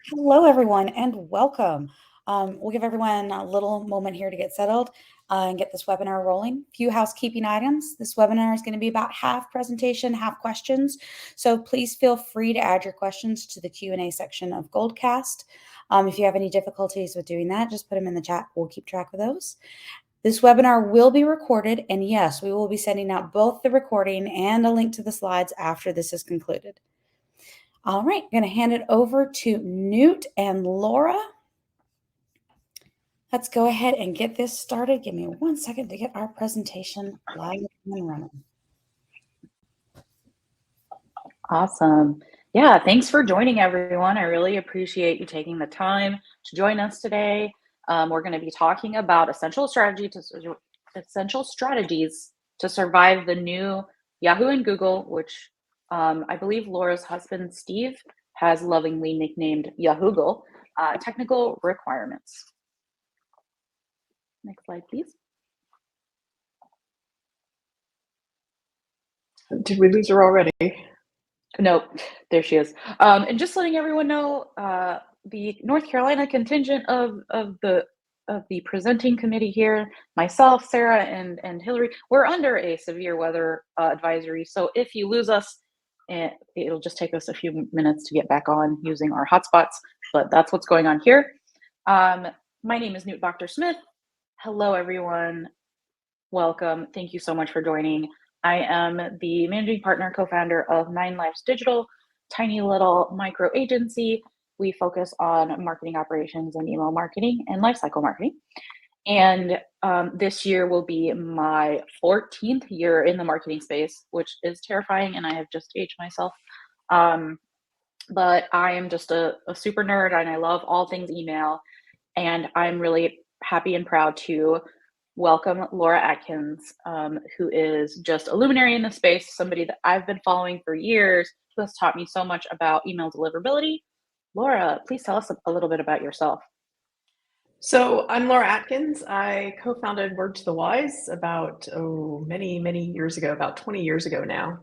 Hello, everyone, and welcome. We'll give everyone a little moment here to get settled and get this webinar rolling. Few housekeeping items. This webinar is going to be about half presentation, half questions. So please feel free to add your questions to the Q&A section of Goldcast. If you have any difficulties with doing that, just put them in the chat. We'll keep track of those. This webinar will be recorded, and yes, we will be sending out both the recording and a link to the slides after this is concluded. All right, I'm going to hand it over to Newt and Laura. Let's go ahead and get this started. Give me 1 second to get our presentation live and running. Awesome. Yeah, thanks for joining everyone. I really appreciate you taking the time to join us today. We're going to be talking about essential strategies to survive the new Yahoo and Google, which I believe Laura's husband, Steve, has lovingly nicknamed Yahoogle, technical requirements. Next slide, please. Did we lose her already? Nope, there she is. And just letting everyone know, the North Carolina contingent of the presenting committee here, myself, Sarah, and Hillary, we're under a severe weather advisory. So if you lose us, it'll just take us a few minutes to get back on using our hotspots, but that's what's going on here. My name is Newt Dr. Smith. Hello, everyone. Welcome. Thank you so much for joining. I am the managing partner, co-founder of 9 Lives Digital, tiny little micro agency. We focus on marketing operations and email marketing and lifecycle marketing. And this year will be my 14th year in the marketing space, which is terrifying, and I have just aged myself. But I am just a super nerd, and I love all things email. And I'm really happy and proud to welcome Laura Atkins, who is just a luminary in the space, somebody that I've been following for years, who has taught me so much about email deliverability. Laura, please tell us a little bit about yourself. So I'm Laura Atkins. I co-founded Word to the Wise about many years ago, about 20 years ago now.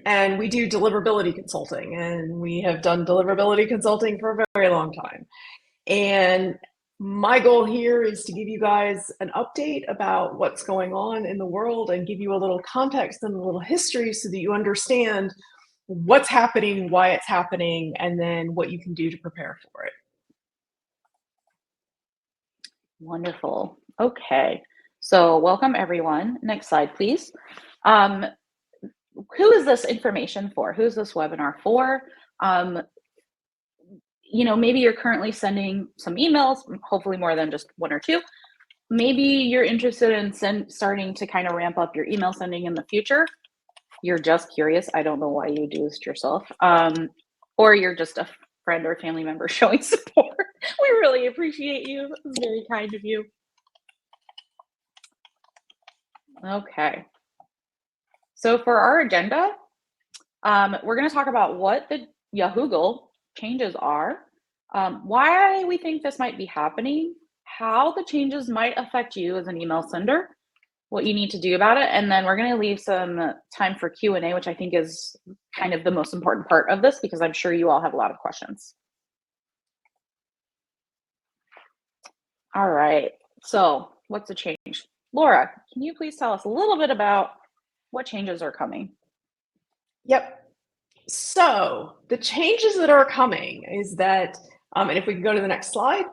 And we do deliverability consulting, and we have done deliverability consulting for a very long time. And my goal here is to give you guys an update about what's going on in the world and give you a little context and a little history so that you understand what's happening, why it's happening, and then what you can do to prepare for it. Wonderful. Okay. So welcome, everyone. Next slide, please. Who is this information for? Who's this webinar for? Maybe you're currently sending some emails, hopefully more than just 1 or 2. Maybe you're interested in starting to kind of ramp up your email sending in the future. You're just curious. I don't know why you do this to yourself. Or you're just a friend or family member showing support. We really appreciate you. It's very kind of you. Okay. So for our agenda, we're going to talk about what the Yahoogle changes are, why we think this might be happening, how the changes might affect you as an email sender, what you need to do about it, and then we're going to leave some time for Q&A, which I think is kind of the most important part of this because I'm sure you all have a lot of questions. All right, so what's the change? Laura, can you please tell us a little bit about what changes are coming? Yep. So the changes that are coming is that, and if we can go to the next slide,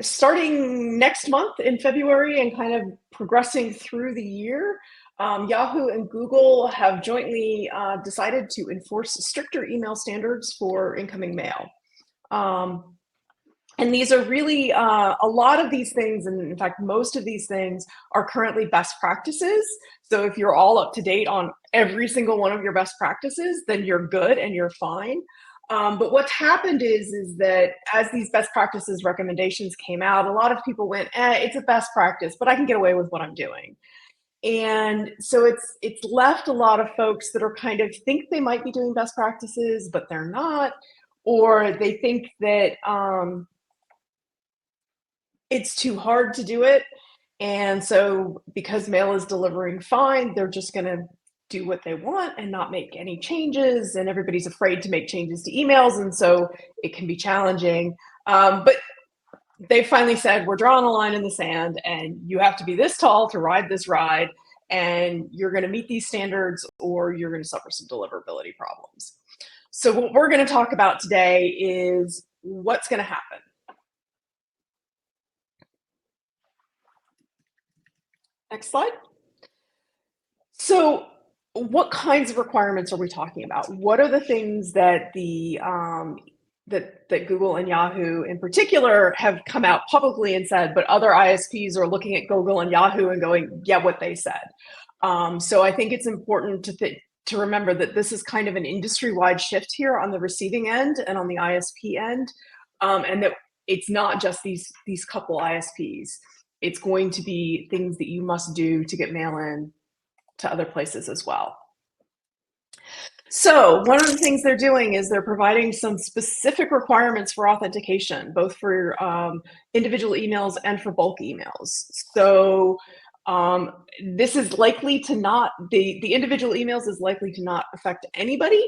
starting next month in February and kind of progressing through the year, Yahoo and Google have jointly decided to enforce stricter email standards for incoming mail. And these are really, a lot of these things, and in fact, most of these things are currently best practices. So if you're all up to date on every single one of your best practices, then you're good and you're fine. But what's happened is that as these best practices recommendations came out, a lot of people went, it's a best practice, but I can get away with what I'm doing. And so it's left a lot of folks that are kind of think they might be doing best practices, but they're not, or they think that it's too hard to do it. And so because mail is delivering fine, they're just going to do what they want and not make any changes, and everybody's afraid to make changes to emails, and so it can be challenging. But they finally said, we're drawing a line in the sand, and you have to be this tall to ride this ride, and you're going to meet these standards or you're going to suffer some deliverability problems. So what we're going to talk about today is what's going to happen. Next slide. So what kinds of requirements are we talking about? What are the things that the that Google and Yahoo in particular have come out publicly and said, but other ISPs are looking at Google and Yahoo and going, yeah, what they said. So I think it's important to remember that this is kind of an industry-wide shift here on the receiving end and on the ISP end, and that it's not just these couple ISPs. It's going to be things that you must do to get mail in to other places as well. So one of the things they're doing is they're providing some specific requirements for authentication, both for individual emails and for bulk emails. So this is likely to not, the individual emails is likely to not affect anybody,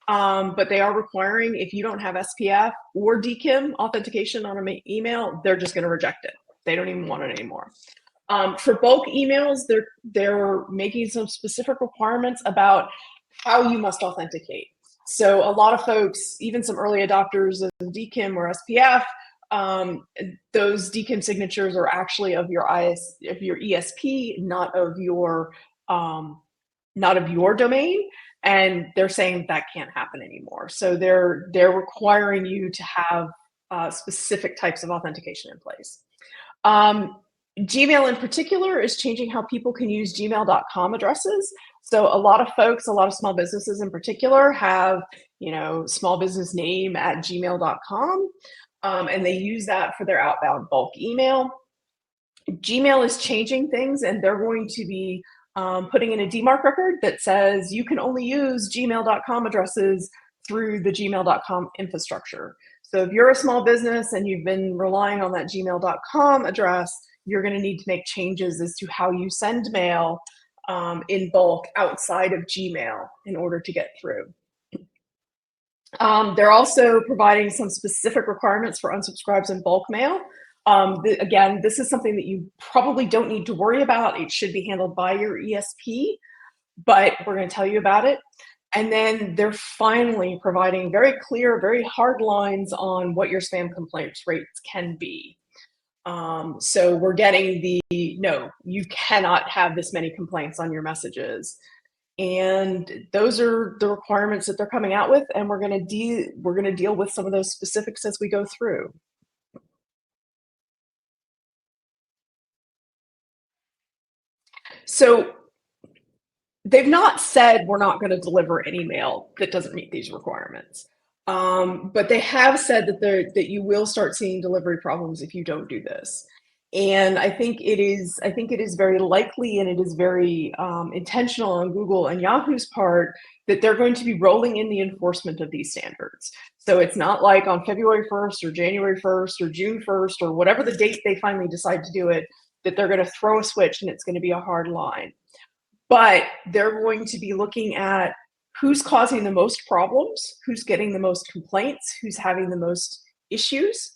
but they are requiring, if you don't have SPF or DKIM authentication on an email, they're just going to reject it. They don't even want it anymore. For bulk emails, they're making some specific requirements about how you must authenticate. So a lot of folks, even some early adopters of DKIM or SPF, those DKIM signatures are actually of your ESP, not of your domain, and they're saying that can't happen anymore. So they're requiring you to have specific types of authentication in place. Gmail in particular is changing how people can use gmail.com addresses. So a lot of folks, a lot of small businesses in particular have, small business name at gmail.com, and they use that for their outbound bulk email. Gmail is changing things, and they're going to be putting in a DMARC record that says you can only use gmail.com addresses through the gmail.com infrastructure. So if you're a small business and you've been relying on that gmail.com address, you're going to need to make changes as to how you send mail in bulk outside of Gmail in order to get through. They're also providing some specific requirements for unsubscribes and bulk mail. Again, this is something that you probably don't need to worry about. It should be handled by your ESP, but we're going to tell you about it. And then they're finally providing very clear, very hard lines on what your spam complaints rates can be. So we're getting no, you cannot have this many complaints on your messages. And those are the requirements that they're coming out with, and we're going to deal with some of those specifics as we go through. So they've not said we're not going to deliver any mail that doesn't meet these requirements. But they have said that you will start seeing delivery problems if you don't do this. And I think it is very likely, and it is very intentional on Google and Yahoo's part, that they're going to be rolling in the enforcement of these standards. So it's not like on February 1st or January 1st or June 1st or whatever the date they finally decide to do it, that they're going to throw a switch and it's going to be a hard line. But they're going to be looking at who's causing the most problems, who's getting the most complaints, who's having the most issues.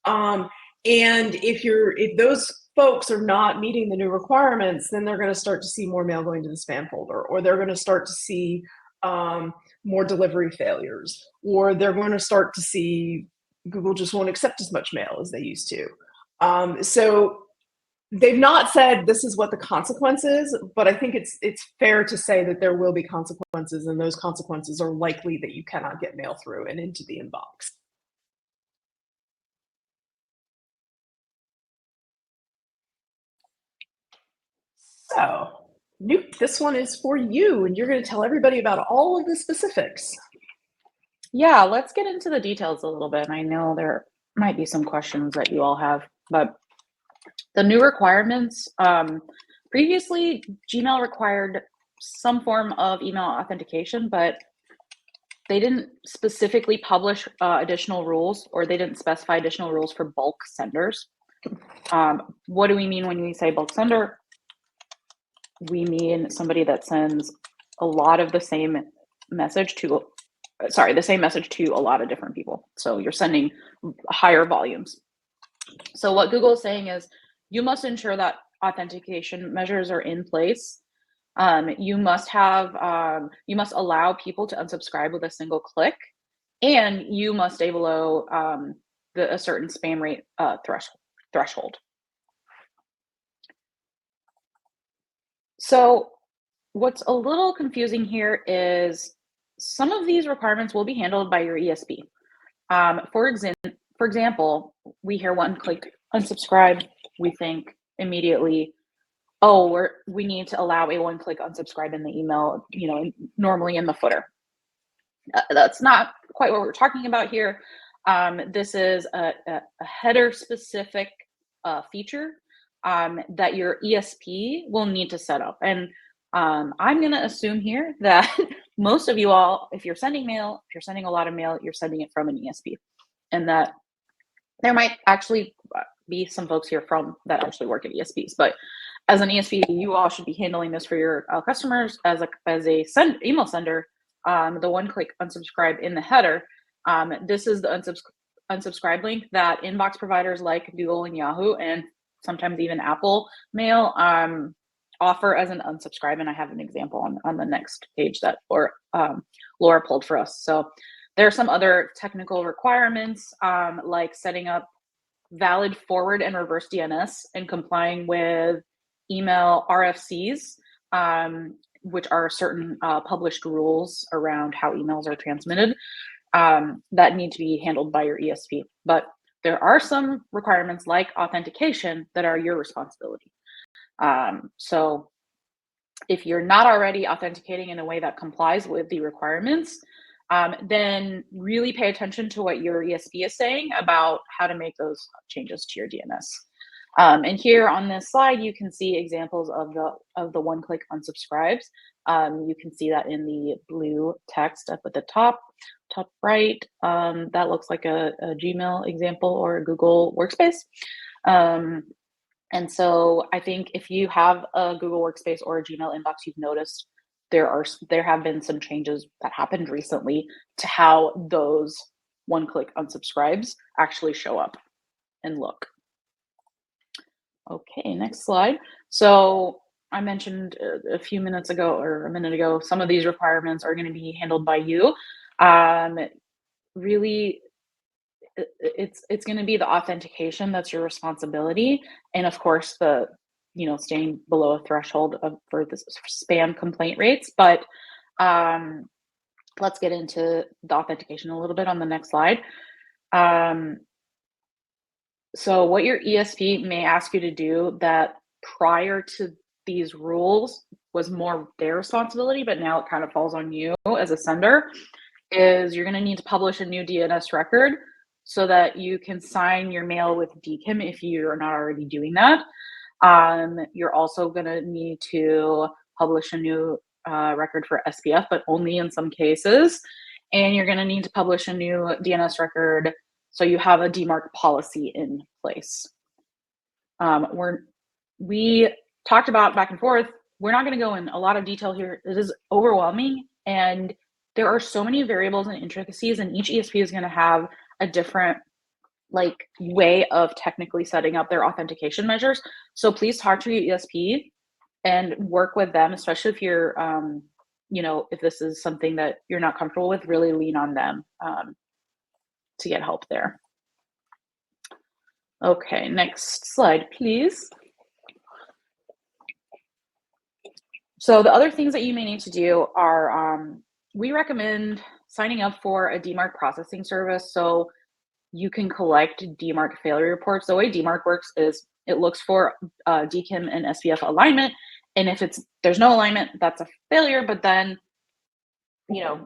And if those folks are not meeting the new requirements, then they're going to start to see more mail going to the spam folder, or they're going to start to see more delivery failures, or they're going to start to see Google just won't accept as much mail as they used to. So they've not said this is what the consequence is, but I think it's fair to say that there will be consequences, and those consequences are likely that you cannot get mail through and into the inbox. So, Newt, this one is for you, and you're going to tell everybody about all of the specifics. Yeah, let's get into the details a little bit. I know there might be some questions that you all have, but the new requirements, previously Gmail required some form of email authentication, but they didn't specifically publish additional rules, or they didn't specify additional rules for bulk senders. What do we mean when we say bulk sender? We mean somebody that sends a lot of the same message to a lot of different people. So you're sending higher volumes. So what Google is saying is you must ensure that authentication measures are in place. You must allow people to unsubscribe with a single click, and you must stay below a certain spam rate threshold. So what's a little confusing here is some of these requirements will be handled by your ESP. For example, we hear one-click unsubscribe, we think immediately, oh, we need to allow a one-click unsubscribe in the email, normally in the footer. That's not quite what we're talking about here. This is a header-specific feature that your ESP will need to set up. And I'm going to assume here that most of you all, if you're sending mail, if you're sending a lot of mail, you're sending it from an ESP. And that there might actually be some folks here that actually work at ESPs. But as an ESP, you all should be handling this for your customers as a email sender. The one-click unsubscribe in the header. This is the unsubscribe link that inbox providers like Google and Yahoo, and sometimes even Apple Mail, offer as an unsubscribe. And I have an example on the next page that Laura pulled for us. So there are some other technical requirements, like setting up valid forward and reverse DNS and complying with email RFCs, which are certain published rules around how emails are transmitted that need to be handled by your ESP. But there are some requirements like authentication that are your responsibility. So if you're not already authenticating in a way that complies with the requirements, then really pay attention to what your ESP is saying about how to make those changes to your DNS. And here on this slide, you can see examples of the one-click unsubscribes. You can see that in the blue text up at the top right. That looks like a Gmail example or a Google Workspace. And so I think if you have a Google Workspace or a Gmail inbox, you've noticed there have been some changes that happened recently to how those one-click unsubscribes actually show up and look. Okay, next slide. So I mentioned a minute ago, some of these requirements are going to be handled by you. Really, it's going to be the authentication that's your responsibility, and of course staying below a threshold for the spam complaint rates. But let's get into the authentication a little bit on the next slide. So what your ESP may ask you to do that prior to these rules was more their responsibility, but now it kind of falls on you as a sender, is you're going to need to publish a new DNS record so that you can sign your mail with DKIM if you're not already doing that. You're also going to need to publish a new record for SPF, but only in some cases. And you're going to need to publish a new DNS record so you have a DMARC policy in place. We talked about back and forth. We're not going to go in a lot of detail here. It is overwhelming, and there are so many variables and intricacies, and each ESP is going to have a different way of technically setting up their authentication measures. So please talk to your ESP and work with them, especially if you're, if this is something that you're not comfortable with, really lean on them to get help there. Okay, next slide, please. So the other things that you may need to do are, we recommend signing up for a DMARC processing service so you can collect DMARC failure reports. The way DMARC works is it looks for DKIM and SPF alignment, and if there's no alignment, that's a failure. But then,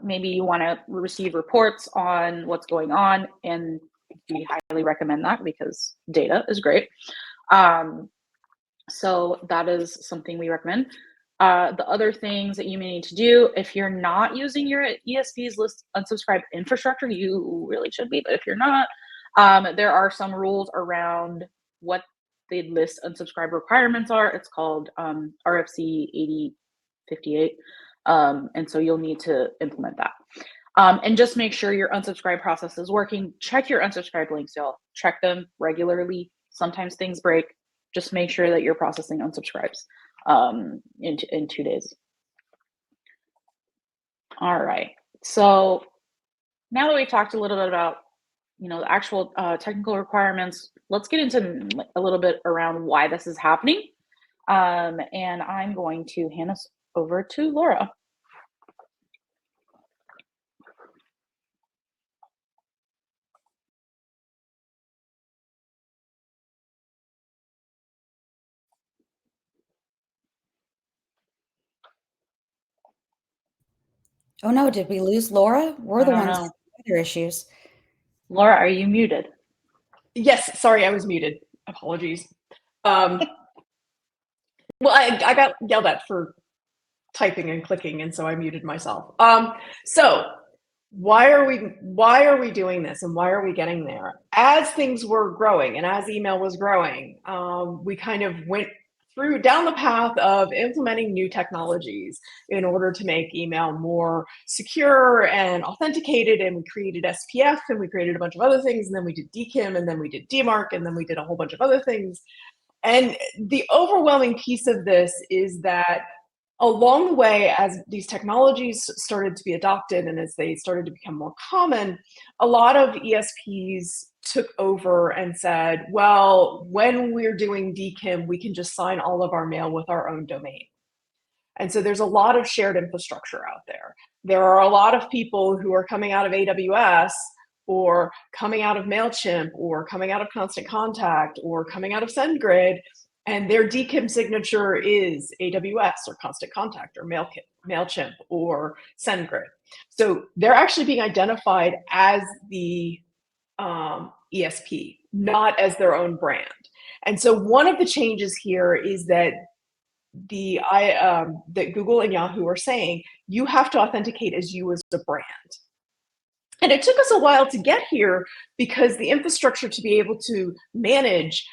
maybe you want to receive reports on what's going on, and we highly recommend that because data is great. So that is something we recommend. The other things that you may need to do, if you're not using your ESP's list unsubscribe infrastructure, you really should be, but if you're not, there are some rules around what the list unsubscribe requirements are. It's called RFC 8058. And so you'll need to implement that. And just make sure your unsubscribe process is working. Check your unsubscribe links, y'all. Check them regularly. Sometimes things break. Just make sure that you're processing unsubscribes in 2 days. All right. So now that we've talked a little bit about, the actual technical requirements, let's get into a little bit around why this is happening. And I'm going to hand this over to Laura. Oh no, did we lose Laura? We're I the don't ones know. with other issues. Laura, are you muted? Yes, sorry, I was muted. Apologies. Well, I got yelled at for typing and clicking, and so I muted myself. So why are we doing this, and why are we getting there? As things were growing and as email was growing, we kind of went down the path of implementing new technologies in order to make email more secure and authenticated, and we created SPF, and we created a bunch of other things, and then we did DKIM, and then we did DMARC, and then we did a whole bunch of other things. And the overwhelming piece of this is that along the way, as these technologies started to be adopted and as they started to become more common, a lot of ESPs took over and said, well, when we're doing DKIM, we can just sign all of our mail with our own domain. And so there's a lot of shared infrastructure out there. There are a lot of people who are coming out of AWS or coming out of MailChimp or coming out of Constant Contact or coming out of SendGrid, and their DKIM signature is AWS or Constant Contact or MailChimp or SendGrid. So they're actually being identified as the ESP, not as their own brand. And so one of the changes here is that that Google and Yahoo are saying you have to authenticate as you as a brand. And it took us a while to get here because the infrastructure to be able to manage,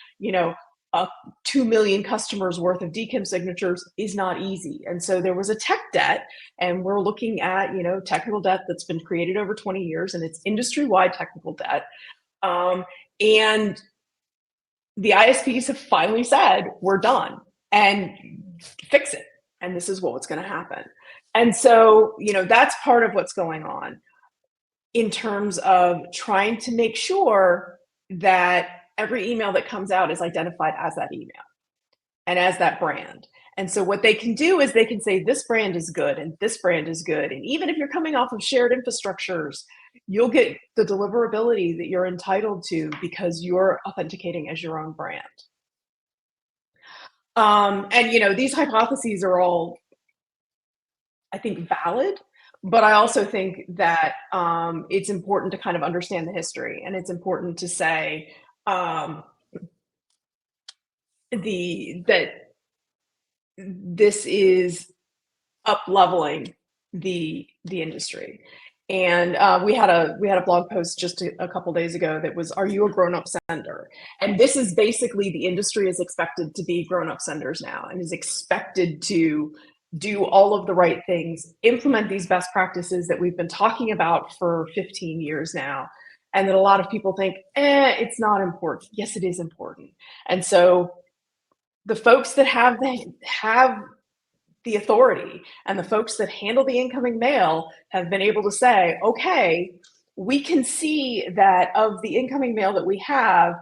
2 million customers worth of DKIM signatures is not easy. And so there was a tech debt, and we're looking at, technical debt that's been created over 20 years, and it's industry-wide technical debt. And the ISPs have finally said, we're done, and fix it. And this is what's going to happen. And so, that's part of what's going on in terms of trying to make sure that every email that comes out is identified as that email and as that brand. And so what they can do is they can say this brand is good and this brand is good. And even if you're coming off of shared infrastructures, you'll get the deliverability that you're entitled to because you're authenticating as your own brand. And these hypotheses are all, I think, valid. But I also think that it's important to kind of understand the history, and it's important to say that this is up-leveling the industry. And we had a blog post just a couple days ago that was, "Are you a grown-up sender?" And this is basically the industry is expected to be grown-up senders now, and is expected to do all of the right things, implement these best practices that we've been talking about for 15 years now, and that a lot of people think, it's not important. Yes, it is important. And so the folks that have the authority and the folks that handle the incoming mail have been able to say, okay, we can see that of the incoming mail that we have,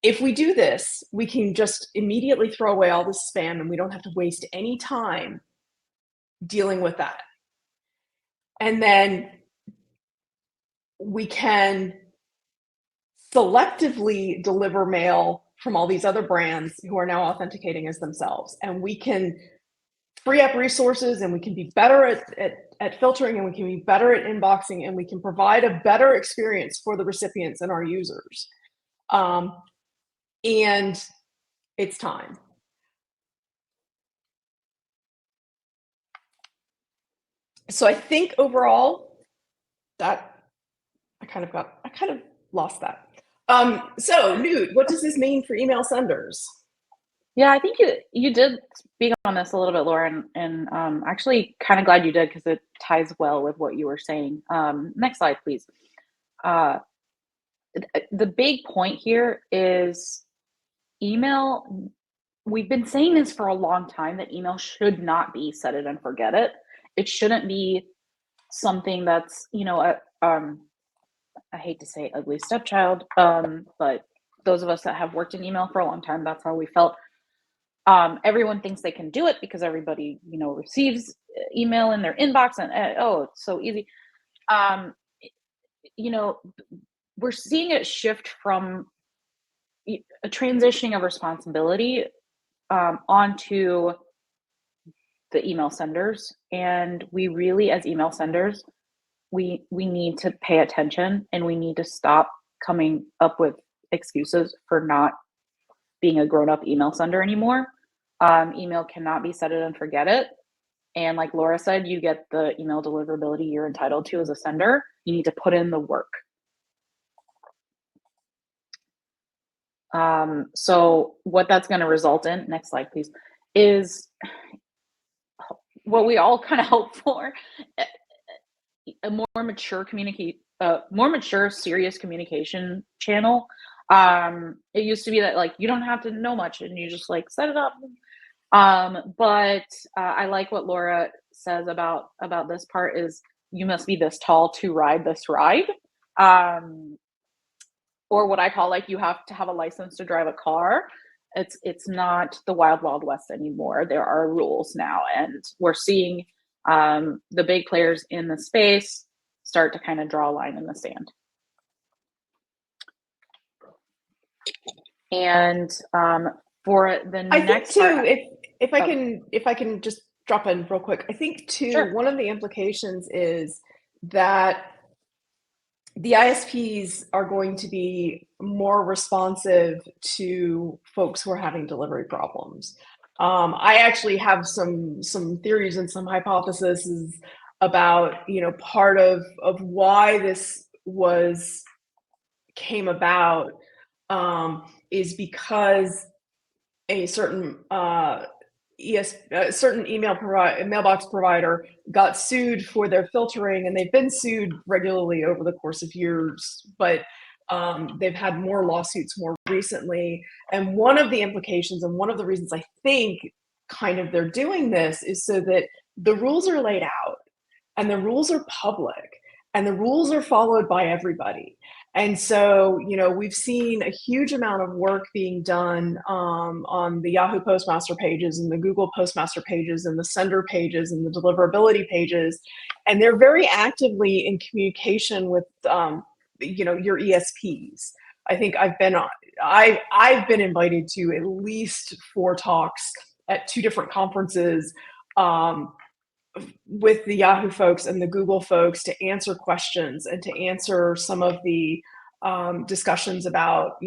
if we do this, we can just immediately throw away all this spam, and we don't have to waste any time dealing with that. And then we can selectively deliver mail from all these other brands who are now authenticating as themselves. And we can free up resources, and we can be better at filtering, and we can be better at inboxing, and we can provide a better experience for the recipients and our users. And it's time. So I think overall that I kind of lost that. So Newt, what does this mean for email senders? Yeah, I think you did speak on this a little bit, Laura, and actually kind of glad you did because it ties well with what you were saying. Next slide, please. Uh, the big point here is email. We've been saying this for a long time that email should not be set it and forget it. It shouldn't be something that's, I hate to say ugly stepchild, but those of us that have worked in email for a long time, that's how we felt. Everyone thinks they can do it because everybody, receives email in their inbox and oh, it's so easy. Um, you know, we're seeing it shift from a transitioning of responsibility onto the email senders, and we really, as email senders, we need to pay attention, and we need to stop coming up with excuses for not being a grown-up email sender anymore. Email cannot be set it and forget it. And like Laura said, you get the email deliverability you're entitled to as a sender. You need to put in the work. So what that's going to result in, next slide, please, is what we all kind of hope for, a more mature serious communication channel. It used to be that like you don't have to know much and you just like set it up. But I like what Laura says about this part is you must be this tall to ride this ride. Or what I call like you have to have a license to drive a car. It's not the wild west anymore. There are rules now, and we're seeing the big players in the space start to kind of draw a line in the sand. And for the next part, if I can just drop in real quick, I think too, sure. One of the implications is that the ISPs are going to be more responsive to folks who are having delivery problems. I actually have some theories and some hypotheses about part of why this came about is because a certain certain mailbox provider got sued for their filtering, and they've been sued regularly over the course of years, but they've had more lawsuits more recently. And one of the implications and one of the reasons I think kind of they're doing this is so that the rules are laid out and the rules are public and the rules are followed by everybody. And so, we've seen a huge amount of work being done on the Yahoo Postmaster pages and the Google Postmaster pages and the sender pages and the deliverability pages. And they're very actively in communication with, your ESPs. I think I've been invited to at least 4 talks at 2 different conferences with the Yahoo folks and the Google folks to answer questions and to answer some of the discussions about,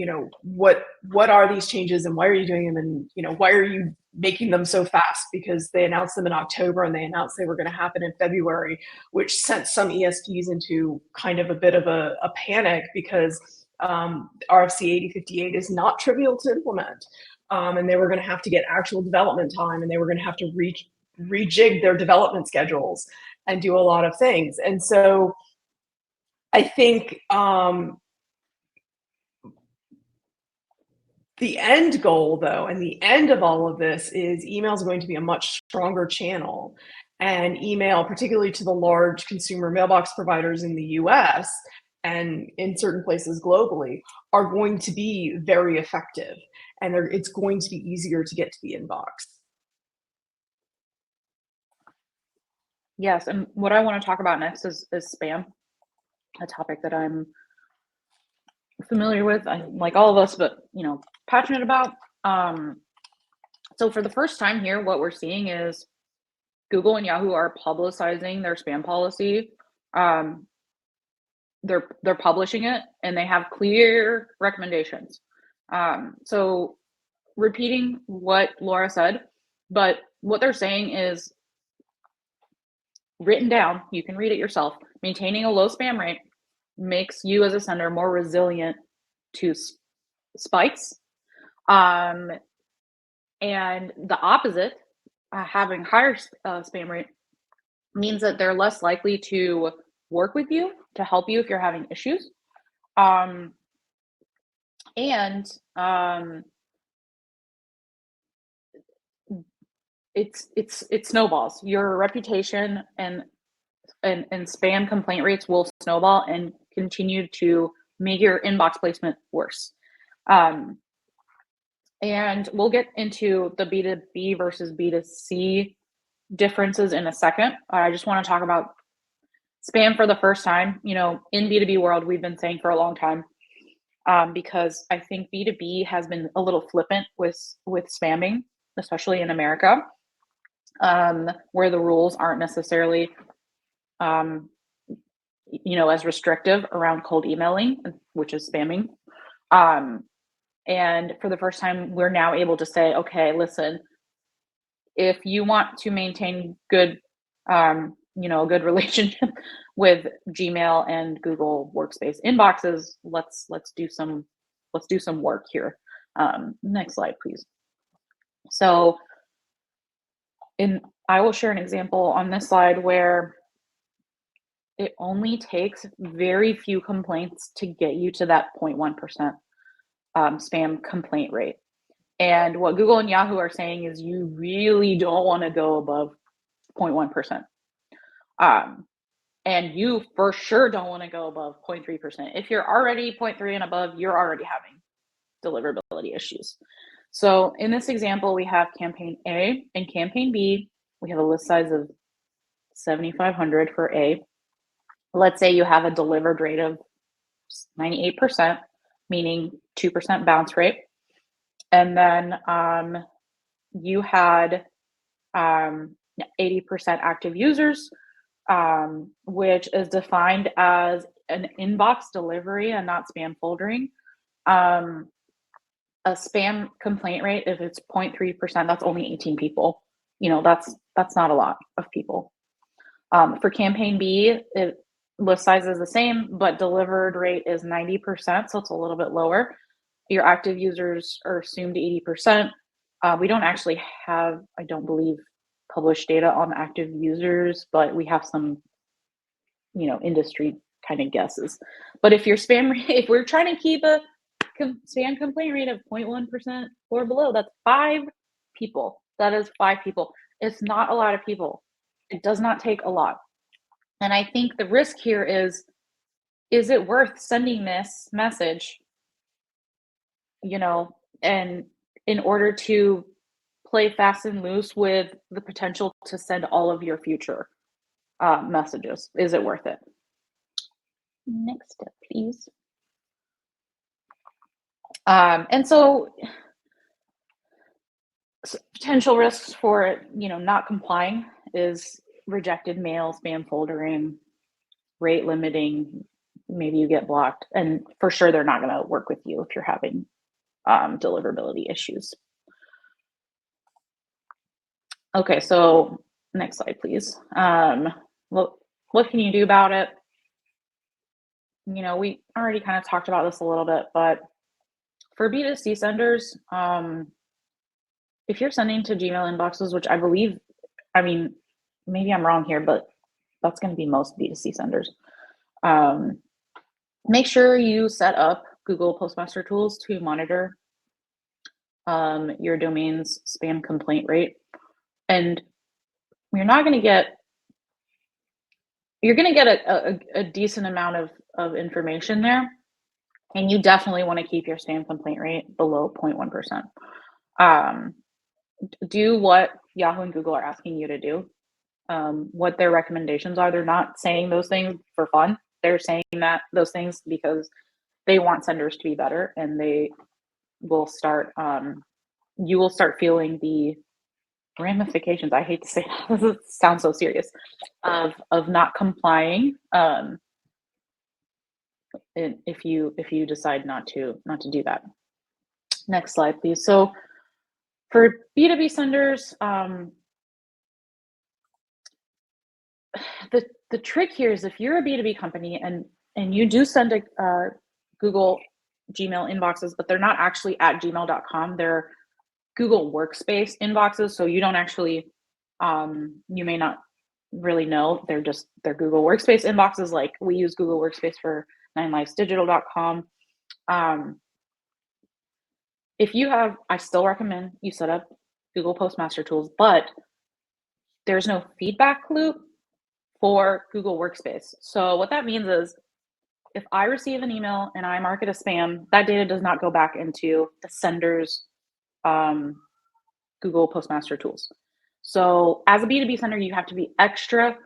what are these changes and why are you doing them, and why are you making them so fast, because they announced them in October and they announced they were going to happen in February, which sent some ESPs into kind of a bit of a panic because RFC 8058 is not trivial to implement, and they were going to have to get actual development time, and they were going to have to rejig their development schedules and do a lot of things. And so I think the end goal, though, and the end of all of this is email is going to be a much stronger channel. And email, particularly to the large consumer mailbox providers in the US and in certain places globally, are going to be very effective. And it's going to be easier to get to the inbox. Yes, and what I want to talk about next is spam, a topic that I'm familiar with, like all of us, but passionate about. So for the first time here, what we're seeing is Google and Yahoo are publicizing their spam policy. They're publishing it, and they have clear recommendations. So repeating what Laura said, but what they're saying is written down, you can read it yourself. Maintaining a low spam rate makes you as a sender more resilient to spikes. And the opposite, having higher spam rate, means that they're less likely to work with you to help you if you're having issues. Um, and it snowballs. Your reputation and spam complaint rates will snowball and continue to make your inbox placement worse. And we'll get into the B2B versus B2C differences in a second. I just want to talk about spam for the first time. You know, in B2B world, we've been saying for a long time, because I think B2B has been a little flippant with spamming, especially in America, where the rules aren't necessarily, as restrictive around cold emailing, which is spamming. And for the first time, we're now able to say, okay, listen, if you want to maintain good, a good relationship with Gmail and Google Workspace inboxes, let's do some work here. Next slide, please. So, I will share an example on this slide where it only takes very few complaints to get you to that 0.1% spam complaint rate. And what Google and Yahoo are saying is you really don't want to go above 0.1%. And you for sure don't want to go above 0.3%. If you're already 0.3 and above, you're already having deliverability issues. So in this example, we have campaign A and campaign B. We have a list size of 7,500 for A. Let's say you have a delivered rate of 98%, meaning 2% bounce rate. And then you had 80% active users, which is defined as an inbox delivery and not spam foldering. A spam complaint rate, if it's 0.3%, that's only 18 people. That's not a lot of people. For campaign B, list size is the same, but delivered rate is 90%, so it's a little bit lower. Your active users are assumed 80%. We don't actually have, I don't believe, published data on active users, but we have some, industry kind of guesses. But if your spam rate, if we're trying to keep a spam complaint rate of 0.1% or below, that's 5 people. That is 5 people. It's not a lot of people. It does not take a lot. And I think the risk here is it worth sending this message, and in order to play fast and loose with the potential to send all of your future messages? Is it worth it? Next step, please. And so potential risks for it, not complying is rejected mail, spam foldering, rate limiting, maybe you get blocked, and for sure they're not going to work with you if you're having deliverability issues. Okay, so next slide, please. What can you do about it? We already kind of talked about this a little bit, but for B2C senders, if you're sending to Gmail inboxes, which I believe, maybe I'm wrong here, but that's going to be most B2C senders. Make sure you set up Google Postmaster tools to monitor your domain's spam complaint rate. And you're going to get a decent amount of information there. And you definitely want to keep your spam complaint rate below 0.1%. Do what Yahoo and Google are asking you to do, what their recommendations are. They're not saying those things for fun. They're saying those things because they want senders to be better, and they will start, you will start feeling the ramifications. I hate to say that, it sounds so serious, of not complying. If you decide not to do that. Next slide, please. So for B2B senders, the trick here is if you're a B2B company and you do send a Google Gmail inboxes, but they're not actually at gmail.com, they're Google Workspace inboxes. So you don't actually, you may not really know, they're Google Workspace inboxes. Like we use Google Workspace for 9livesdigital.com. If you have, I still recommend you set up Google Postmaster tools, but there's no feedback loop for Google Workspace. So what that means is if I receive an email and I mark it as spam, that data does not go back into the sender's Google Postmaster tools. So as a B2B sender, you have to be extra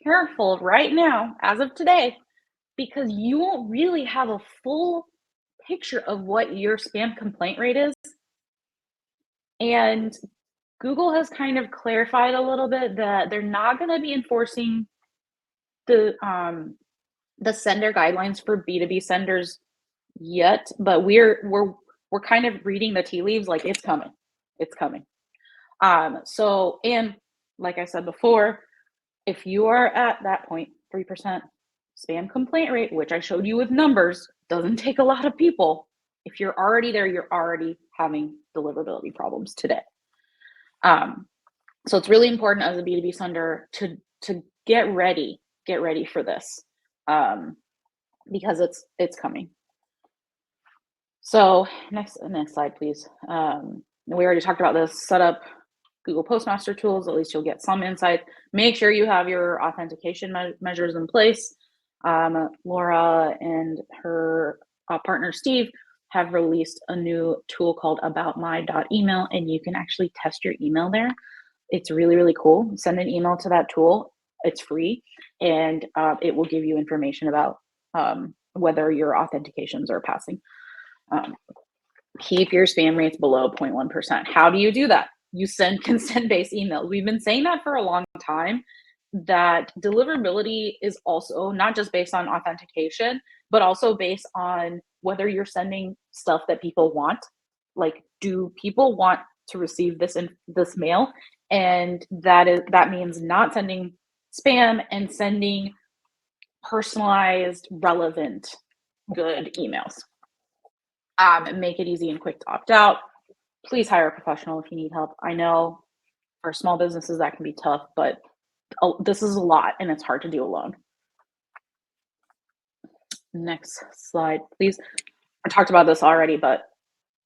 careful right now, as of today, because you won't really have a full picture of what your spam complaint rate is. And Google has kind of clarified a little bit that they're not going to be enforcing the sender guidelines for B2B senders yet, but we're kind of reading the tea leaves, like it's coming. So, and like I said before, if you are at that 0.3% spam complaint rate, which I showed you with numbers, doesn't take a lot of people. If you're already there, you're already having deliverability problems today. So it's really important as a B2B sender to get ready for this, because it's coming. So next slide, please. We already talked about this. Set up Google Postmaster tools. At least you'll get some insight. Make sure you have your authentication measures in place. Laura and her partner Steve have released a new tool called aboutmy.email, and you can actually test your email there. It's really, really cool. Send an email to that tool. It's free, and it will give you information about whether your authentications are passing. Keep your spam rates below 0.1%. How do you do that? You send consent-based emails. We've been saying that for a long time, that deliverability is also not just based on authentication, but also based on whether you're sending stuff that people want. Like, do people want to receive this mail? And that means not sending spam and sending personalized, relevant, good emails. And make it easy and quick to opt out. Please hire a professional if you need help. I know for small businesses that can be tough, but this is a lot and it's hard to do alone. Next slide, please. I talked about this already, but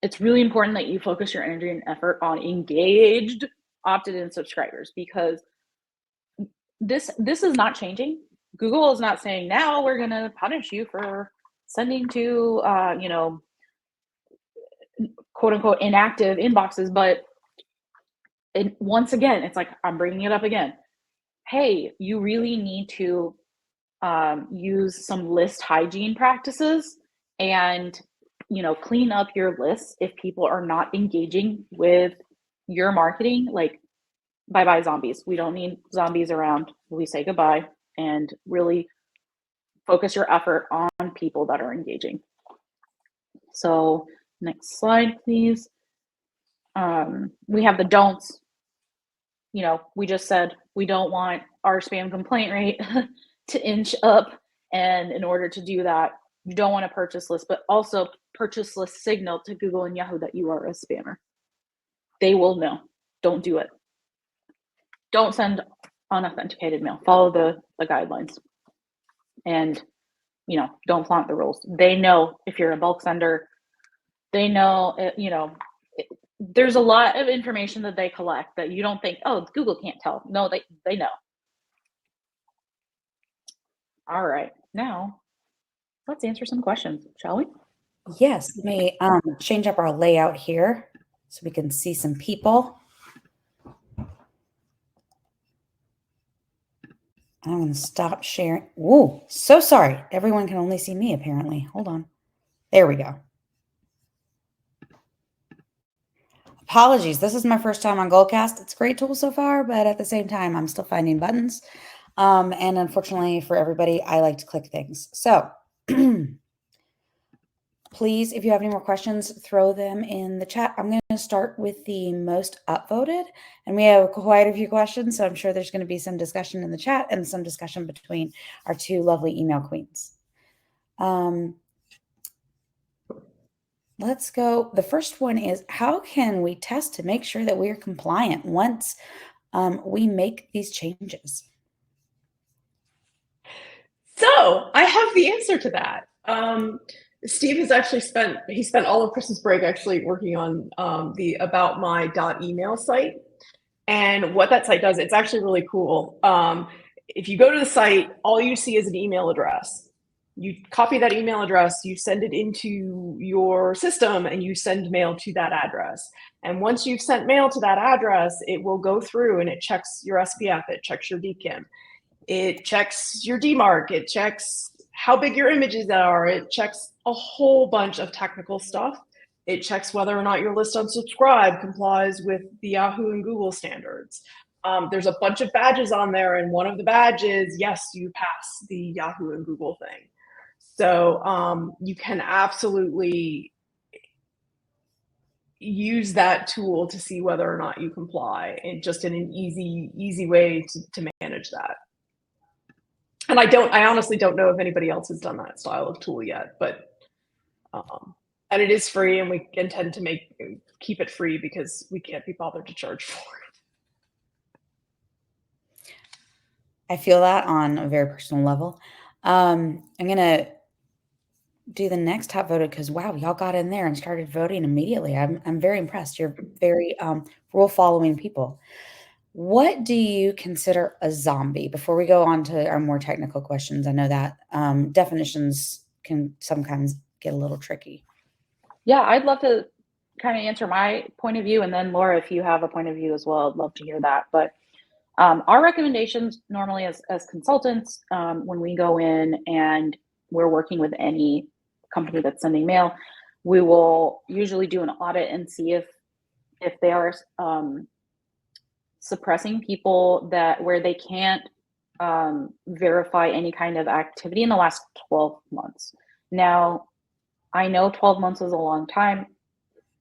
it's really important that you focus your energy and effort on engaged, opted-in subscribers, because this is not changing. Google is not saying now we're going to punish you for sending to quote unquote inactive inboxes, but once again, it's like, I'm bringing it up again. Hey, you really need to use some list hygiene practices and clean up your lists if people are not engaging with your marketing. Like, bye zombies. We don't need zombies around. We say goodbye and really focus your effort on people that are engaging. So next slide, please. We have the don'ts. We just said we don't want our spam complaint rate to inch up. And in order to do that, you don't want a purchase list, but also purchase list signal to Google and Yahoo that you are a spammer. They will know. Don't do it. Don't send unauthenticated mail. Follow the guidelines. And, don't flaunt the rules. They know if you're a bulk sender. They know, there's a lot of information that they collect that you don't think, oh, Google can't tell. No, they know. All right, now let's answer some questions, shall we? Yes, let me change up our layout here so we can see some people. I'm going to stop sharing. Whoa, so sorry. Everyone can only see me, apparently. Hold on. There we go. Apologies. This is my first time on Goalcast. It's a great tool so far, but at the same time, I'm still finding buttons. And unfortunately for everybody, I like to click things. So please, if you have any more questions, throw them in the chat. I'm going to start with the most upvoted, and we have quite a few questions, so I'm sure there's going to be some discussion in the chat and some discussion between our two lovely email queens. The let's go. The first one is, how can we test to make sure that we are compliant once we make these changes? So I have the answer to that. Steve has actually spent all of Christmas break actually working on the About My email site. And what that site does, it's actually really cool. If you go to the site, all you see is an email address. You copy that email address, you send it into your system, and you send mail to that address. And once you've sent mail to that address, it will go through and it checks your SPF, it checks your DKIM, it checks your DMARC, it checks how big your images are, it checks a whole bunch of technical stuff. It checks whether or not your list unsubscribe complies with the Yahoo and Google standards. There's a bunch of badges on there, and one of the badges, yes, you pass the Yahoo and Google thing. So you can absolutely use that tool to see whether or not you comply, and just in an easy way to manage that. And I honestly don't know if anybody else has done that style of tool yet, but and it is free, and we intend to keep it free because we can't be bothered to charge for it. I feel that on a very personal level. I'm gonna do the next top voted because wow, y'all got in there and started voting immediately. I'm very impressed. You're very rule following people. What do you consider a zombie? Before we go on to our more technical questions, I know that definitions can sometimes get a little tricky. Yeah, I'd love to kind of answer my point of view, and then Laura, if you have a point of view as well, I'd love to hear that. But our recommendations normally as consultants, when we go in and we're working with any company that's sending mail, we will usually do an audit and see if they are suppressing people where they can't verify any kind of activity in the last 12 months. Now, I know 12 months is a long time.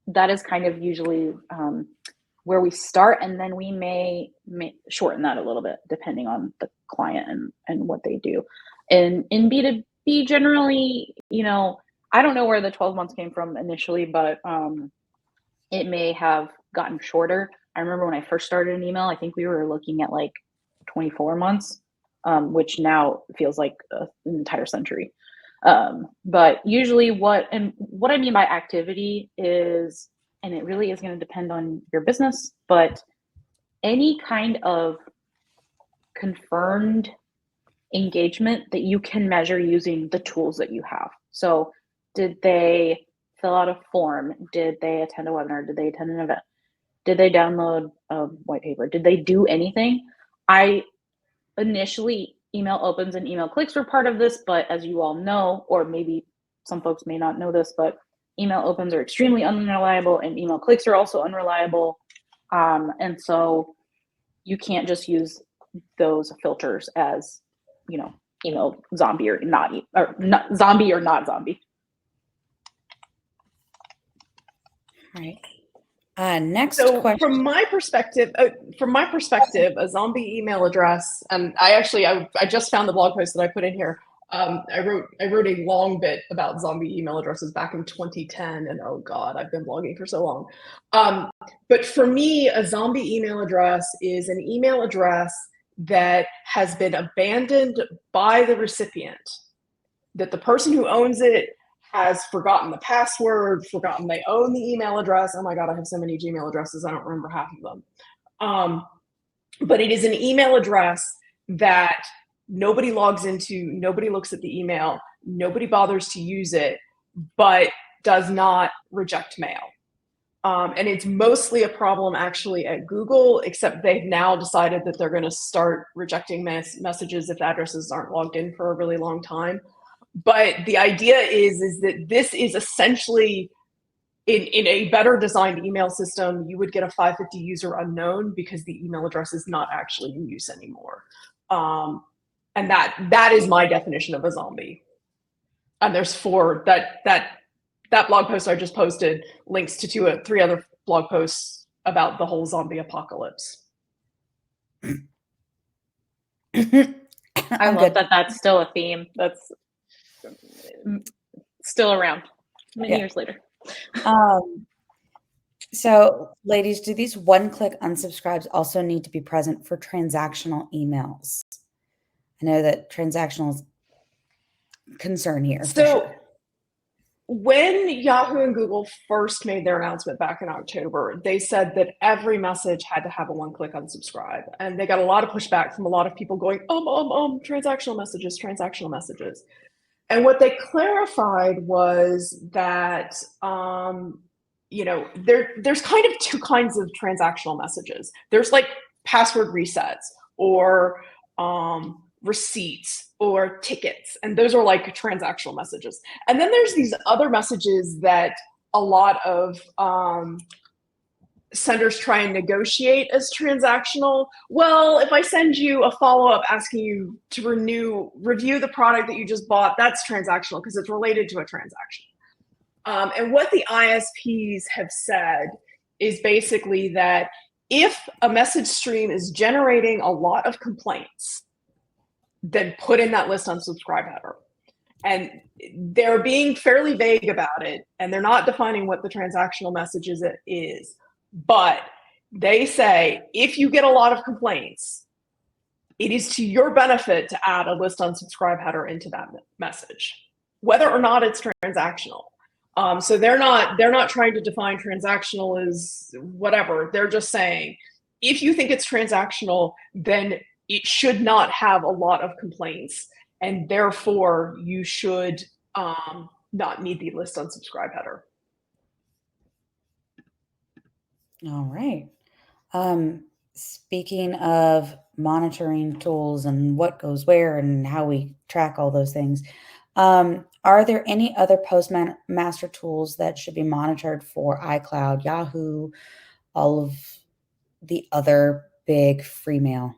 That is kind of usually where we start, and then we may shorten that a little bit depending on the client and what they do. And in B2B, generally, I don't know where the 12 months came from initially, but it may have gotten shorter. I remember when I first started an email, I think we were looking at like 24 months, which now feels like an entire century. But usually what I mean by activity is, and it really is going to depend on your business, but any kind of confirmed engagement that you can measure using the tools that you have. So did they fill out a form? Did they attend a webinar? Did they attend an event? Did they download a white paper? Did they do anything? Initially, email opens and email clicks were part of this, but as you all know, or maybe some folks may not know this, but email opens are extremely unreliable, and email clicks are also unreliable. And so you can't just use those filters as, email zombie or not zombie or not zombie. All right. Next so question. From my perspective, a zombie email address, and I just found the blog post that I put in here. I wrote a long bit about zombie email addresses back in 2010, and oh god, I've been blogging for so long. But for me, a zombie email address is an email address that has been abandoned by the recipient, that the person who owns it has forgotten the password, forgotten they own the email address. Oh my god, I have so many Gmail addresses, I don't remember half of them. But it is an email address that nobody logs into, nobody looks at the email, nobody bothers to use it, but does not reject mail. And it's mostly a problem actually at Google, except they've now decided that they're going to start rejecting messages if addresses aren't logged in for a really long time. But the idea is that this is essentially, in a better designed email system, you would get a 550 user unknown because the email address is not actually in use anymore. And that is my definition of a zombie. And there's that blog post I just posted links to three other blog posts about the whole zombie apocalypse. I love that that's still a theme that's still around many years later. So, ladies, do these one-click unsubscribes also need to be present for transactional emails? I know that transactional is a concern here for So sure. when Yahoo and Google first made their announcement back in October, they said that every message had to have a one-click unsubscribe. And they got a lot of pushback from a lot of people going, transactional messages, transactional messages. And what they clarified was that, there's kind of two kinds of transactional messages. There's like password resets or receipts or tickets, and those are like transactional messages. And then there's these other messages that a lot of senders try and negotiate as transactional. Well, if I send you a follow-up asking you to review the product that you just bought, that's transactional because it's related to a transaction. And what the ISPs have said is basically that if a message stream is generating a lot of complaints, then put in that list unsubscribe header. And they're being fairly vague about it, and they're not defining what the transactional message is. But they say if you get a lot of complaints, it is to your benefit to add a list unsubscribe header into that message, whether or not it's transactional. So they're not trying to define transactional as whatever. They're just saying if you think it's transactional, then it should not have a lot of complaints, and therefore you should not need the list unsubscribe header. All right. Speaking of monitoring tools and what goes where and how we track all those things, are there any other postmaster tools that should be monitored for iCloud, Yahoo, all of the other big free mail?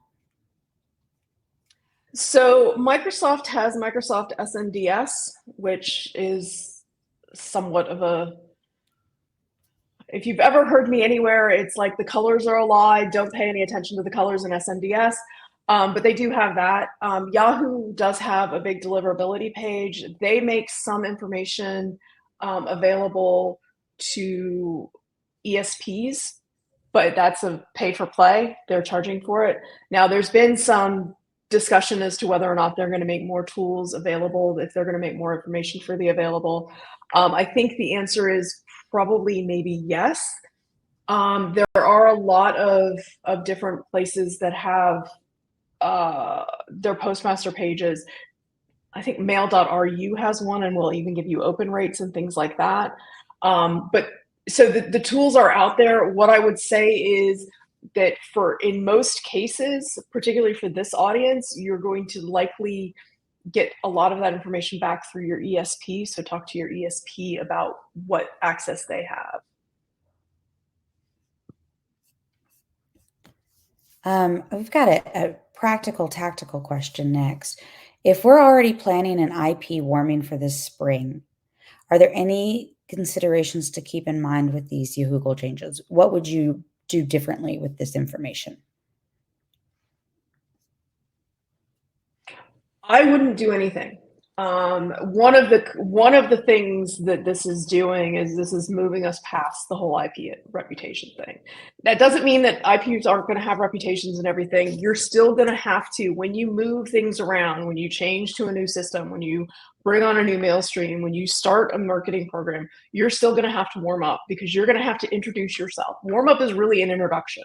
So Microsoft has Microsoft SNDS, which is somewhat of a, if you've ever heard me anywhere, it's like the colors are a lie. Don't pay any attention to the colors in SNDS. But they do have that. Yahoo does have a big deliverability page. They make some information available to ESPs, but that's a pay for play. They're charging for it. Now, there's been some discussion as to whether or not they're going to make more tools available, if they're going to make more information freely available. I think the answer is probably maybe yes. There are a lot of different places that have their postmaster pages. I think mail.ru has one and will even give you open rates and things like that. But so the tools are out there. What I would say is that in most cases, particularly for this audience, you're going to likely get a lot of that information back through your ESP. So talk to your ESP about what access they have. We've got a practical, tactical question next. If we're already planning an IP warming for this spring, are there any considerations to keep in mind with these Yahoo Google changes? What would you do differently with this information? I wouldn't do anything. One of the things that this is doing is this is moving us past the whole IP reputation thing. That doesn't mean that IPs aren't going to have reputations and everything. You're still going to have to, when you move things around, when you change to a new system, when you bring on a new mail stream, when you start a marketing program, you're still going to have to warm up because you're going to have to introduce yourself. Warm up is really an introduction.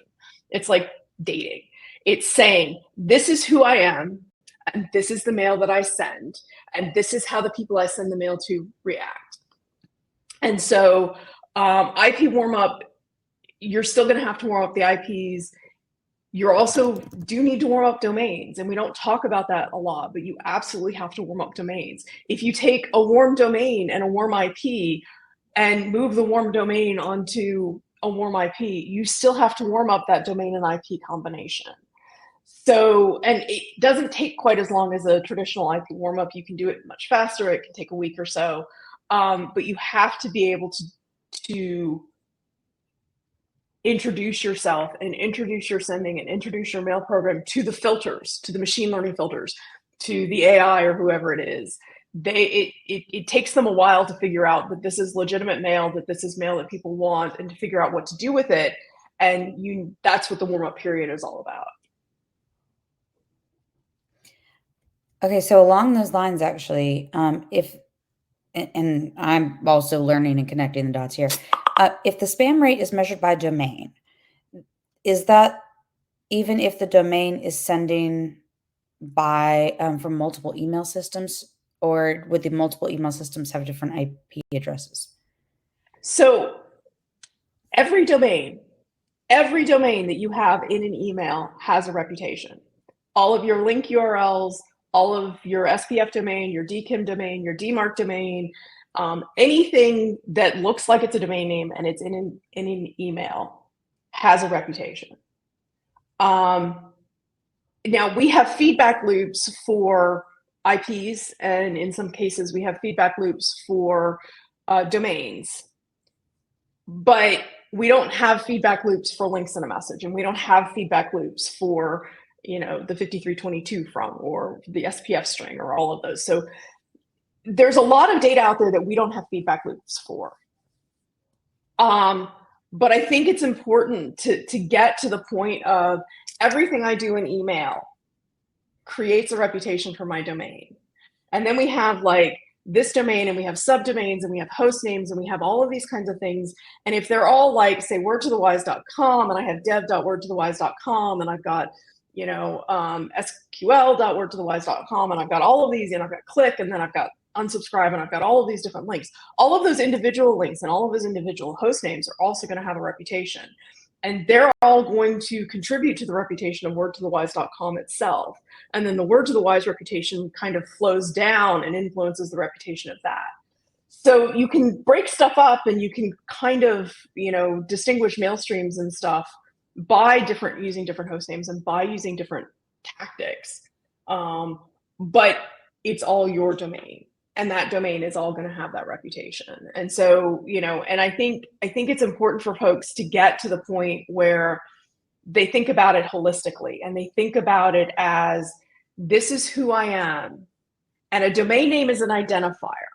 It's like dating. It's saying, this is who I am, and this is the mail that I send, and this is how the people I send the mail to react. And so IP warm up, you're still going to have to warm up the IPs. You also do need to warm up domains, and we don't talk about that a lot, but you absolutely have to warm up domains. If you take a warm domain and a warm IP and move the warm domain onto a warm IP, you still have to warm up that domain and IP combination. So, and it doesn't take quite as long as a traditional IP warm-up. You can do it much faster. It can take a week or so. But you have to be able to introduce yourself and introduce your sending and introduce your mail program to the filters, to the machine learning filters, to the AI or whoever it is. it takes them a while to figure out that this is legitimate mail, that this is mail that people want, and to figure out what to do with it. And that's what the warm-up period is all about. Okay, so along those lines, actually, and I'm also learning and connecting the dots here. If the spam rate is measured by domain, is that even if the domain is sending by from multiple email systems, or would the multiple email systems have different IP addresses? So every domain that you have in an email has a reputation. All of your link URLs, all of your SPF domain, your DKIM domain, your DMARC domain, anything that looks like it's a domain name and it's in an email has a reputation. Now we have feedback loops for IPs, and in some cases we have feedback loops for domains, but we don't have feedback loops for links in a message, and we don't have feedback loops for, you know, the 5322 from, or the SPF string, or all of those. So there's a lot of data out there that we don't have feedback loops for. But I think it's important to get to the point of everything I do in email creates a reputation for my domain. And then we have like this domain, and we have subdomains, and we have host names, and we have all of these kinds of things. And if they're all like, say, wordtothewise.com, and I have dev.wordtothewise.com, and I've got, you know, sql.wordtothewise.com, and I've got all of these, and I've got click, and then I've got unsubscribe, and I've got all of these different links. All of those individual links and all of those individual host names are also going to have a reputation. And they're all going to contribute to the reputation of wordtothewise.com itself. And then the Word to the Wise reputation kind of flows down and influences the reputation of that. So you can break stuff up, and you can kind of, you know, distinguish mail streams and stuff by using different host names and by using different tactics. But it's all your domain, and that domain is all going to have that reputation. And so, you know, and I think it's important for folks to get to the point where they think about it holistically, and they think about it as, this is who I am. And a domain name is an identifier.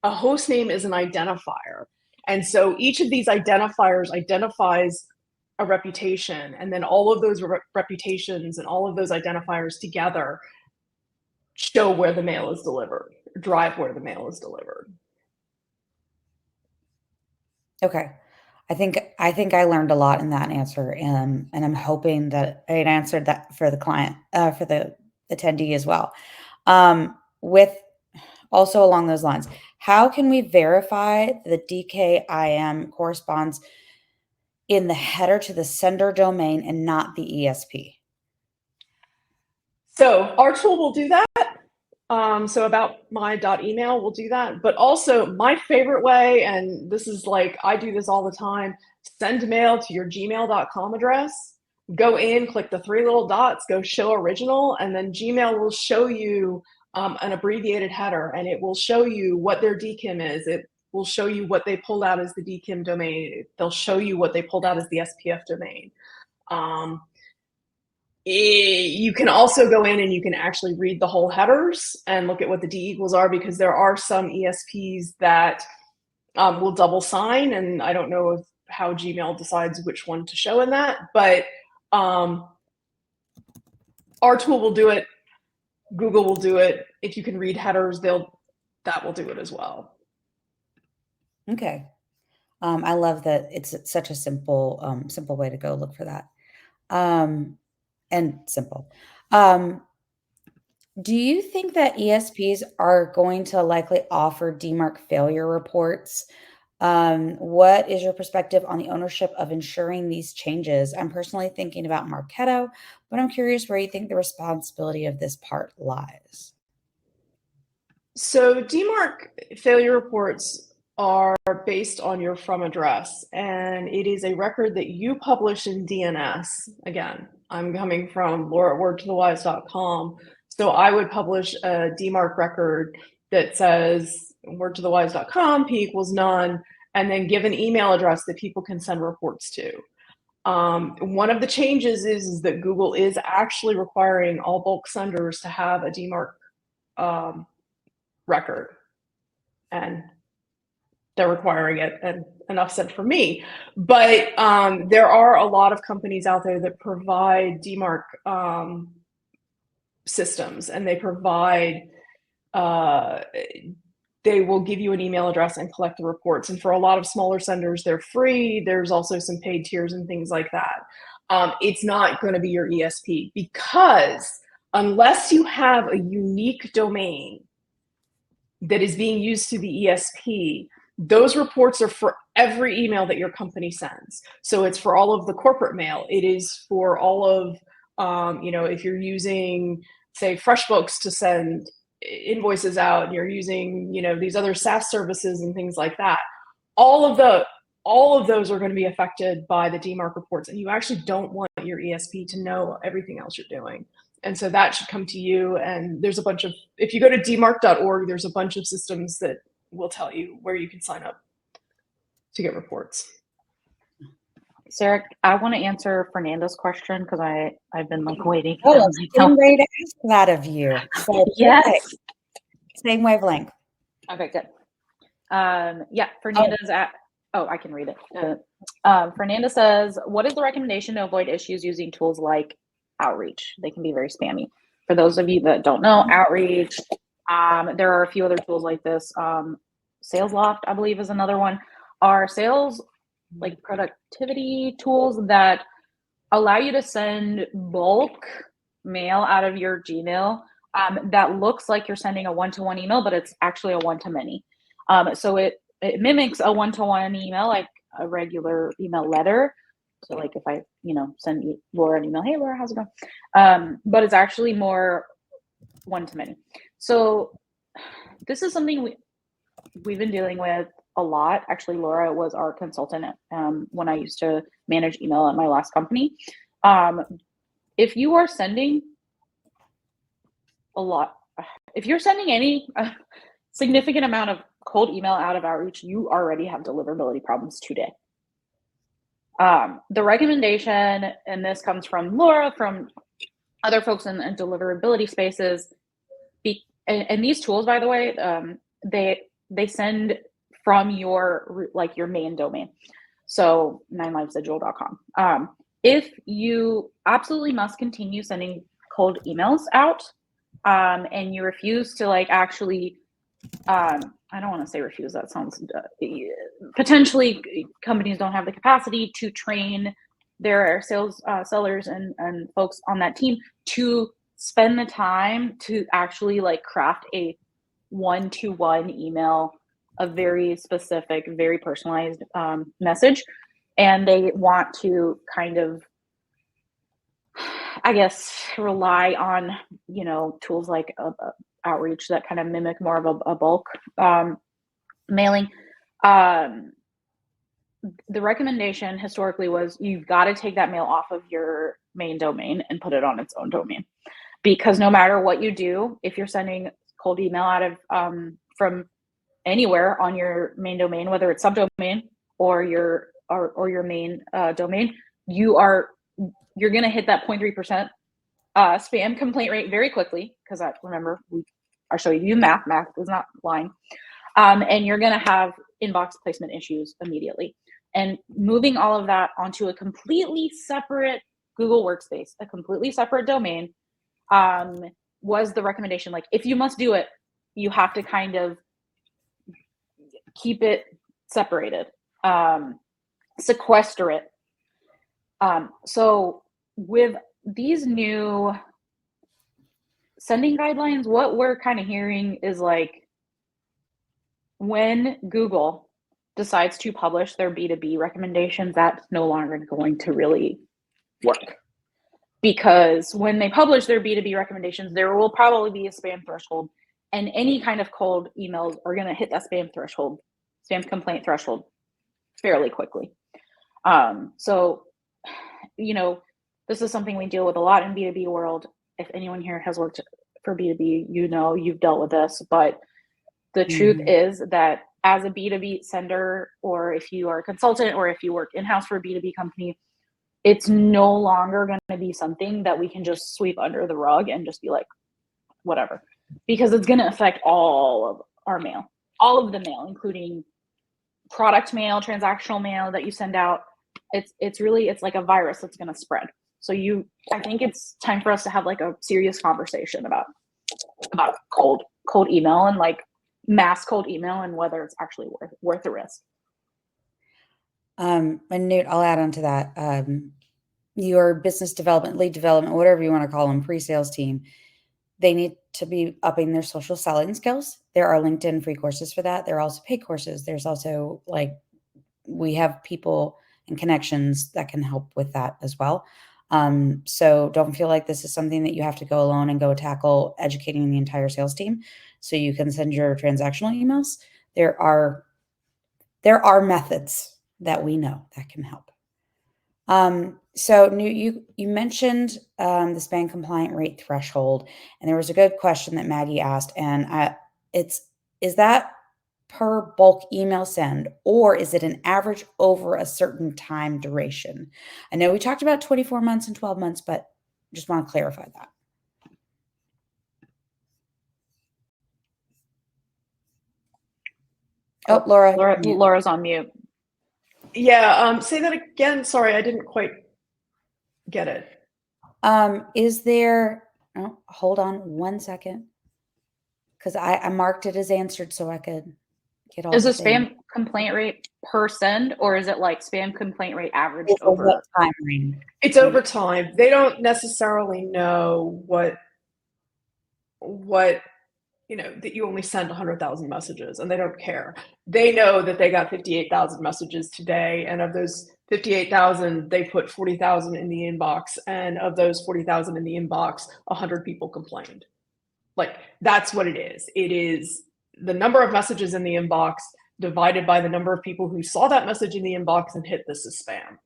A host name is an identifier. And so each of these identifiers identifies a reputation, and then all of those reputations and all of those identifiers together show where the mail is delivered, drive where the mail is delivered. Okay. I think I learned a lot in that answer, and I'm hoping that I answered that for the client, for the attendee as well. With also along those lines, how can we verify the DKIM corresponds in the header to the sender domain and not the ESP? So our tool will do that. So about my.email will do that. But also my favorite way, and this is like, I do this all the time, send mail to your gmail.com address. Go in, click the three little dots, go show original, and then Gmail will show you an abbreviated header, and it will show you what their DKIM is. It will show you what they pulled out as the DKIM domain. They'll show you what they pulled out as the SPF domain. You can also go in and you can actually read the whole headers and look at what the D equals are, because there are some ESPs that will double sign, and I don't know how Gmail decides which one to show in that, but our tool will do it. Google will do it. If you can read headers, that will do it as well. Okay. I love that it's such a simple way to go look for that. And simple. Do you think that ESPs are going to likely offer DMARC failure reports? What is your perspective on the ownership of ensuring these changes? I'm personally thinking about Marketo, but I'm curious where you think the responsibility of this part lies. So DMARC failure reports are based on your from address, and it is a record that you publish in DNS. Again, I'm coming from Laura at wordtothewise.com. So I would publish a DMARC record that says wordtothewise.com, p equals none, and then give an email address that people can send reports to. One of the changes is that Google is actually requiring all bulk senders to have a DMARC record. And they're requiring it, and enough said for me. But there are a lot of companies out there that provide DMARC systems, and they provide, they will give you an email address and collect the reports. And for a lot of smaller senders, they're free. There's also some paid tiers and things like that. It's not going to be your ESP, because unless you have a unique domain that is being used to the ESP, those reports are for every email that your company sends. So it's for all of the corporate mail. It is for all of, if you're using, say, FreshBooks to send invoices out, and you're using, these other SaaS services and things like that. All of those are going to be affected by the DMARC reports, and you actually don't want your ESP to know everything else you're doing. And so that should come to you. And there's a bunch of, if you go to dmarc.org, there's a bunch of systems that will tell you where you can sign up to get reports. Sarah, I want to answer Fernanda's question because I've been waiting. Oh, I'm ready to ask that of you. So, yes. Okay. Same wavelength. Okay, good. Fernanda's I can read it. Fernanda says, what is the recommendation to avoid issues using tools like Outreach? They can be very spammy. For those of you that don't know, Outreach, there are a few other tools like this. SalesLoft, I believe, is another one. Are sales like productivity tools that allow you to send bulk mail out of your Gmail that looks like you're sending a one-to-one email, but it's actually a one-to-many. So it mimics a one-to-one email, like a regular email letter. So like if I, send Laura an email, hey Laura, how's it going? But it's actually more one-to-many. So this is something we've been dealing with a lot. Actually, Laura was our consultant when I used to manage email at my last company. If you are sending if you're sending any significant amount of cold email out of Outreach, you already have deliverability problems today. The recommendation, and this comes from Laura, from other folks in deliverability spaces, and these tools, by the way, they send from your main domain. So 9livesigil.com. If you absolutely must continue sending cold emails out, and you refuse to actually, I don't want to say refuse, that sounds, potentially companies don't have the capacity to train their sellers and folks on that team to spend the time to actually craft a one-to-one email, a very specific, very personalized message. And they want to kind of, I guess, rely on, tools like Outreach that kind of mimic more of a bulk mailing. The recommendation historically was you've got to take that mail off of your main domain and put it on its own domain, because no matter what you do, if you're sending cold email out of from anywhere on your main domain, whether it's subdomain or your main domain, you're going to hit that 0.3% spam complaint rate very quickly, because remember, I'll show you math is not lying. And you're going to have inbox placement issues immediately. And moving all of that onto a completely separate Google Workspace, a completely separate domain, was the recommendation. If you must do it, you have to kind of keep it separated, sequester it. So with these new sending guidelines, what we're kind of hearing is when Google decides to publish their B2B recommendations, that's no longer going to really work. Because when they publish their B2B recommendations, there will probably be a spam threshold, and any kind of cold emails are going to hit that spam complaint threshold fairly quickly. So, this is something we deal with a lot in B2B world. If anyone here has worked for B2B, you've dealt with this, but the truth is that as a B2B sender, or if you are a consultant, or if you work in-house for a B2B company, it's no longer going to be something that we can just sweep under the rug and just be like, whatever. because it's going to affect all of our mail, all of the mail, including product mail, transactional mail that you send out. It's like a virus that's going to spread. So I think it's time for us to have like a serious conversation about cold email and like mass cold email and whether it's actually worth the risk. And Newt, I'll add on to that. Your business development, lead development, whatever you want to call them, pre-sales team, they need to be upping their social selling skills. There are LinkedIn free courses for that. There are also paid courses. There's also we have people and connections that can help with that as well. So don't feel like this is something that you have to go alone and go tackle educating the entire sales team so you can send your transactional emails. There are methods that we know that can help. So you mentioned the spam compliant rate threshold, and there was a good question that Maggie asked, and is that per bulk email send, or is it an average over a certain time duration? I know we talked about 24 months and 12 months, but just want to clarify that. Oh, Laura's on mute. Yeah, say that again. Sorry, I didn't quite get it. Is there, hold on 1 second, because I marked it as answered so I could get all. Is the spam complaint rate per send, or is it like spam complaint rate averaged over time range? It's over time. They don't necessarily know what that you only send 100,000 messages, and they don't care. They know that they got 58,000 messages today, and of those 58,000, they put 40,000 in the inbox, and of those 40,000 in the inbox, 100 people complained. Like, that's what it is. It is the number of messages in the inbox divided by the number of people who saw that message in the inbox and hit this as spam.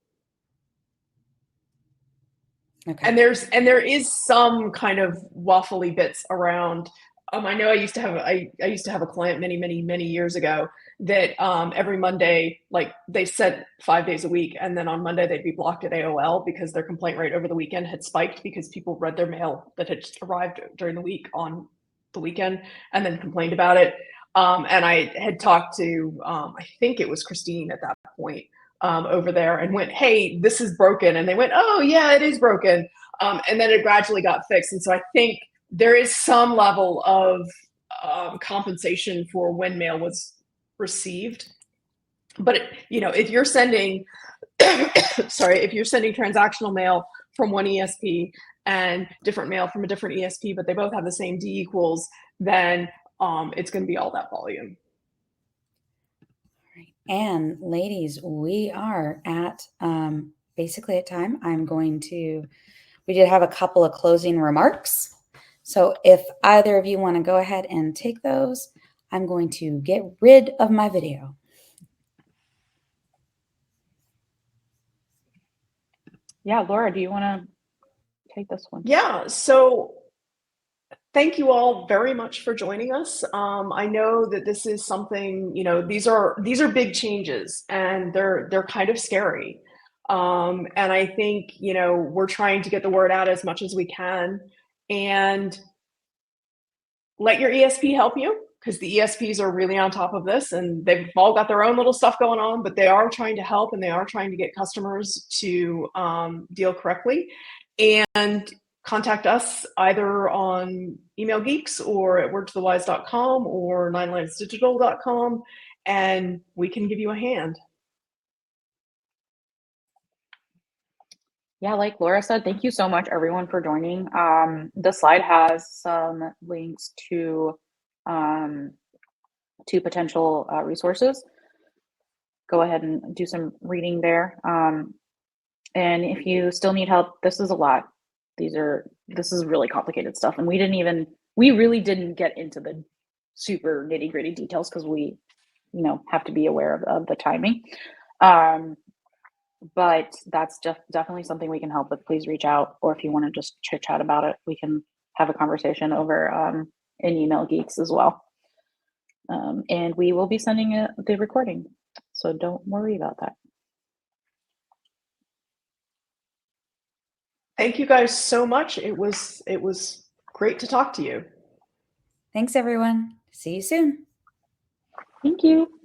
Okay. And there is some kind of waffly bits around. I know I used to have a client many years ago that every Monday, like, they sent 5 days a week, and then on Monday they'd be blocked at AOL because their complaint rate over the weekend had spiked because people read their mail that had arrived during the week on the weekend and then complained about it. And I had talked to I think it was Christine at that point over there, and went, "Hey, this is broken," and they went, "Oh yeah, it is broken," and then it gradually got fixed. And so I think there is some level of compensation for when mail was received. But if you're sending, if you're sending transactional mail from one ESP and different mail from a different ESP, but they both have the same D equals, then it's going to be all that volume. And ladies, we are at basically at time. We did have a couple of closing remarks. So if either of you want to go ahead and take those, I'm going to get rid of my video. Yeah, Laura, do you want to take this one? Yeah, so thank you all very much for joining us. I know that this is something, these are big changes, and they're kind of scary. And I think, we're trying to get the word out as much as we can, and let your ESP help you, because the ESPs are really on top of this, and they've all got their own little stuff going on, but they are trying to help, and they are trying to get customers to deal correctly. And contact us either on Email Geeks or at wordtothewise.com or ninelightsdigital.com, and we can give you a hand. Yeah, like Laura said, thank you so much, everyone, for joining. The slide has some links to potential resources. Go ahead and do some reading there. And if you still need help, this is a lot. This is really complicated stuff, and we really didn't get into the super nitty gritty details because we, have to be aware of the timing. But that's definitely something we can help with. Please reach out, or if you want to just chit chat about it, we can have a conversation over in Email Geeks as well. And we will be sending the recording, so don't worry about that. Thank you guys so much. It was great to talk to you. Thanks, everyone. See you soon. Thank you.